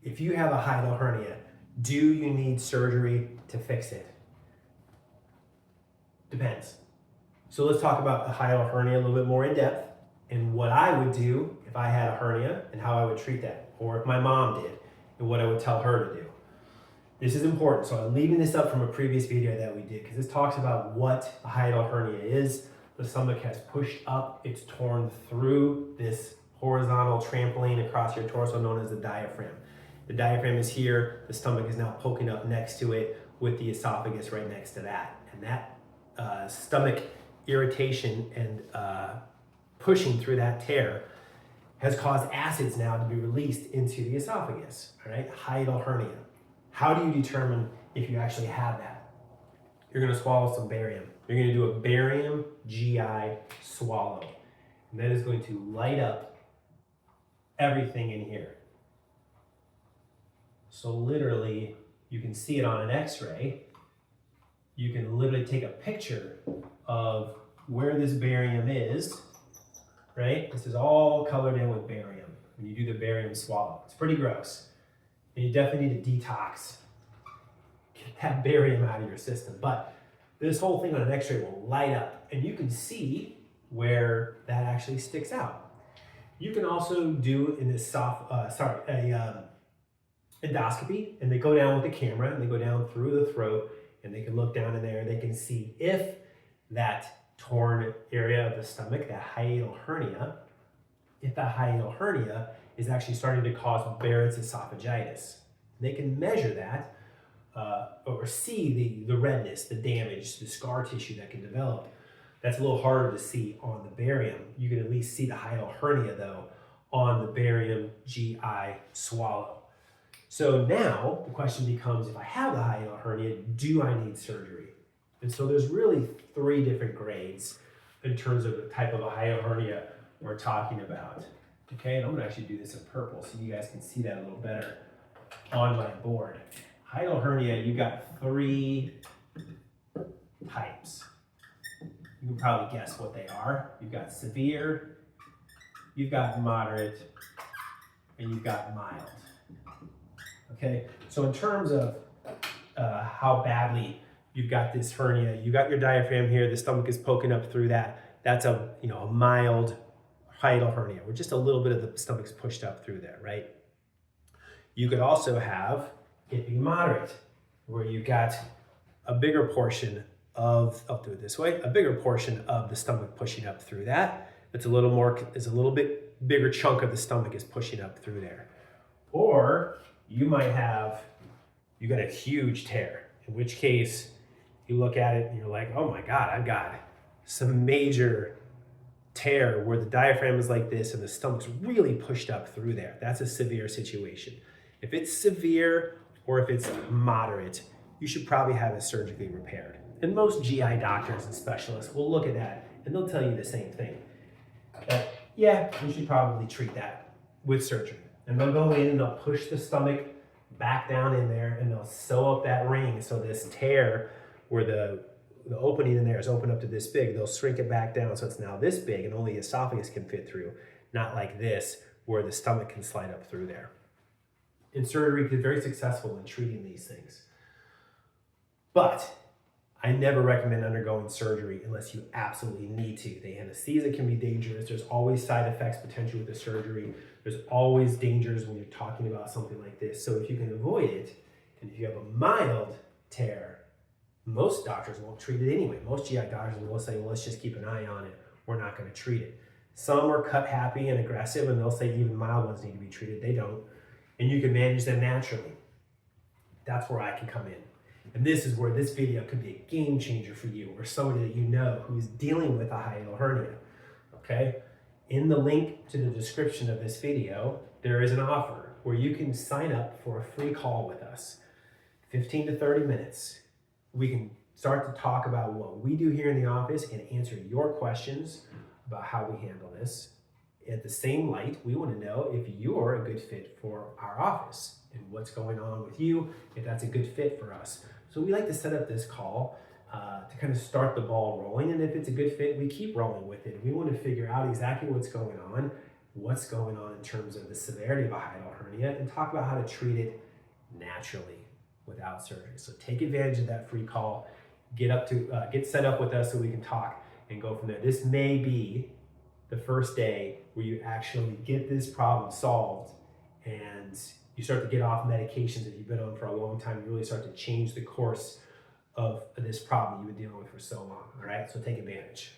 If you have a hiatal hernia, do you need surgery to fix it? Depends. So let's talk about a hiatal hernia a little bit more in depth and what I would do if I had a hernia and how I would treat that, or if my mom did and what I would tell her to do. This is important. So I'm leaving this up from a previous video that we did because this talks about what a hiatal hernia is. The stomach has pushed up, it's torn through this horizontal trampoline across your torso known as the diaphragm. The diaphragm is here, the stomach is now poking up next to it with the esophagus right next to that. And that stomach irritation and pushing through that tear has caused acids now to be released into the esophagus, all right? Hiatal hernia. How do you determine if you actually have that? You're gonna swallow some barium. You're gonna do a barium GI swallow. And that is going to light up everything in here. So literally, you can see it on an x-ray. You can literally take a picture of where this barium is, right? This is all colored in with barium when you do the barium swallow. It's pretty gross. And you definitely need to detox, get that barium out of your system. But this whole thing on an x-ray will light up and you can see where that actually sticks out. You can also do in this endoscopy, and they go down with the camera and they go down through the throat and they can look down in there and they can see if that torn area of the stomach, that hiatal hernia, if that hiatal hernia is actually starting to cause Barrett's esophagitis. They can measure that or see the redness, the damage, the scar tissue that can develop. That's a little harder to see on the barium. You can at least see the hiatal hernia though on the barium GI swallow. So now the question becomes, if I have the hiatal hernia, do I need surgery? And so there's really 3 different grades in terms of the type of a hiatal hernia we're talking about. Okay, and I'm gonna actually do this in purple so you guys can see that a little better on my board. Hiatal hernia, you got 3 types. You can probably guess what they are. You've got severe, you've got moderate, and you've got mild. Okay, so in terms of how badly you've got this hernia, you got your diaphragm here, the stomach is poking up through that. That's a mild hiatal hernia, where just a little bit of the stomach's pushed up through there, right? You could also have it be moderate, where you've got a bigger portion of, I'll do it this way, a bigger portion of the stomach pushing up through that. It's a little bit bigger chunk of the stomach is pushing up through there. Or you might have, you got a huge tear, in which case you look at it and you're like, oh my God, I've got some major tear where the diaphragm is like this and the stomach's really pushed up through there. That's a severe situation. If it's severe or if it's moderate, you should probably have it surgically repaired. And most GI doctors and specialists will look at that and they'll tell you the same thing. That, yeah, you should probably treat that with surgery. And they'll go in and they'll push the stomach back down in there and they'll sew up that ring. So this tear where the opening in there is open up to this big, they'll shrink it back down so it's now this big and only the esophagus can fit through, not like this where the stomach can slide up through there. And surgery is very successful in treating these things. But I never recommend undergoing surgery unless you absolutely need to. The anesthesia can be dangerous. There's always side effects potentially with the surgery. There's always dangers when you're talking about something like this. So if you can avoid it, and if you have a mild tear, most doctors won't treat it anyway. Most GI doctors will say, well, let's just keep an eye on it. We're not going to treat it. Some are cut happy and aggressive, and they'll say even mild ones need to be treated. They don't. And you can manage them naturally. That's where I can come in. And this is where this video could be a game changer for you or somebody that you know who is dealing with a hiatal hernia, okay? In the link to the description of this video, there is an offer where you can sign up for a free call with us, 15 to 30 minutes. We can start to talk about what we do here in the office and answer your questions about how we handle this. At the same light, we want to know if you're a good fit for our office and what's going on with you, if that's a good fit for us. So we like to set up this call to kind of start the ball rolling, and if it's a good fit, we keep rolling with it. We want to figure out exactly what's going on, what's going on in terms of the severity of a hiatal hernia and talk about how to treat it naturally without surgery. So take advantage of that free call, get set up with us so we can talk and go from there. This may be the first day where you actually get this problem solved and you start to get off medications that you've been on for a long time. You really start to change the course of this problem you've been dealing with for so long. All right, so take advantage.